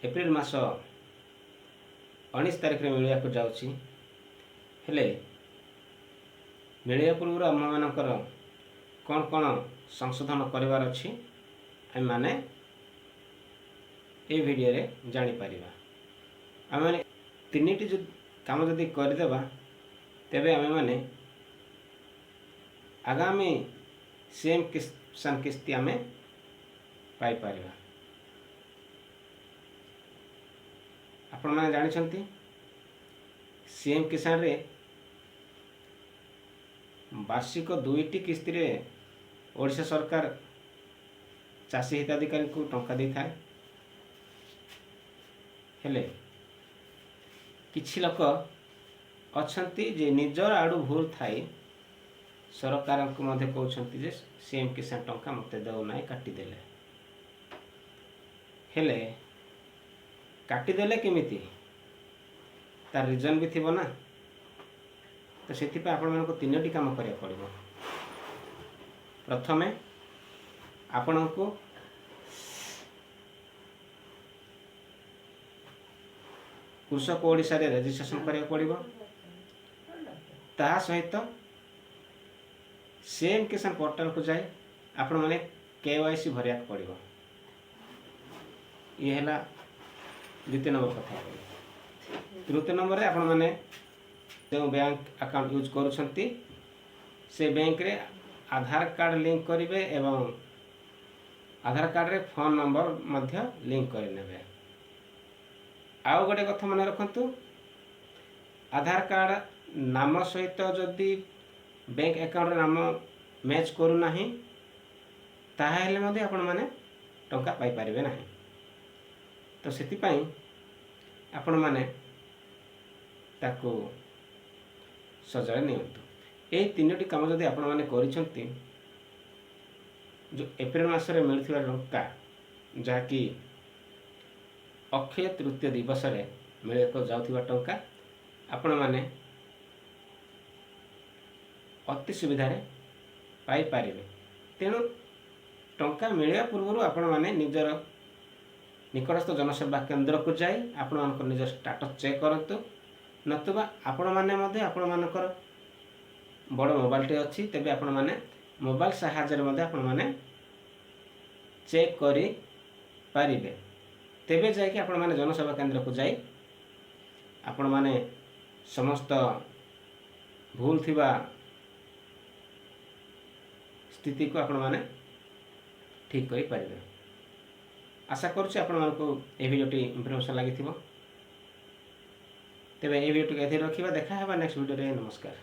April मास 19 तारिख मिलवा को जाऊँगी हेले मिलवा पूर्व आम मानकर कौन कौन संशोधन करार अच्छी आम मैंने ये वीडियो रे जानीपर आम मैंने तीन काम जदि करदेबा तेबे आम मैंने आगामी सीएम किसान किस्ती आम पाइपर। आपण मैंने जानते सीएम किसान रे वार्षिक 2टी किस्ती रे ओडिशा सरकार चाषी हिताधिकारी को टंका दे थाए हेले किछि लोक अच्छंती जे निजर आड़ू भूल थाई सरकार को मध्य कहउछंती जे सीएम किसान टंका मते दउ नाय काटिदेले हेले काटिदेले केमिति तार रिजन भी थिबो ना। तो सेति पे आपण मानको तीनोटी काम करिया पड़िबो। प्रथमे आपण को कृषक ओडिशा रे रजिस्ट्रेशन करिया पड़िबो। ता सहित सीएम किसान पोर्टल को जाए आपण माने केवाईसी भरिया पड़िबो। ये हैला द्वितीय नंबर कथा। तृतीय नंबर रे आपण माने जो बैंक अकाउंट यूज करूछंती से बैंक रे आधार कार्ड लिंक करिवे एवं आधार कार्ड रे फोन नंबर मध्य लिंक कर नेबे। आउ गोटे कथा मन रखंतु आधार कार्ड नाम सहित जदि बैंक अकाउंट रे नाम मैच करू नाही ताहेले मध्ये आपण माने टंका पाई परिबे नाही। तो सेति पई आपण माने ताको सजाय नियंतु। ए तीनोटी काम जदि आपण माने करिसंती जो एप्रिल मास रे मिलथिबा टंका जाकी अक्षय तृतीय दिवस रे मिले को जाउथिबा टंका आपण माने अति सुविधा रे पाई पारिबे। तेणु टंका मिलिया पूर्व आपण माने निजर निकटस्थ जनसेवा केंद्र को जाए आपण मानकर निज स्टेटस चेक करंतु नतुबा आपण माने मध्ये आपण मानकर बड़ मोबाइल टे अछि तेबे आपण माने मोबाइल सहायता रे मध्ये आपण माने चेक करी पारिबे। तेबे जाय कि आपण माने जनसेवा केंद्र को जाए आपण माने समस्त भूल थिबा स्थिति को आपण माने ठीक करि पारिबे। आशा करूँ आपण मानको ए वीडियोटी इंफॉर्मेशन लगी थिबो। तेबे ए वीडियोटी एथि रखिबा देखा हेबा नेक्स्ट वीडियो रे। नमस्कार।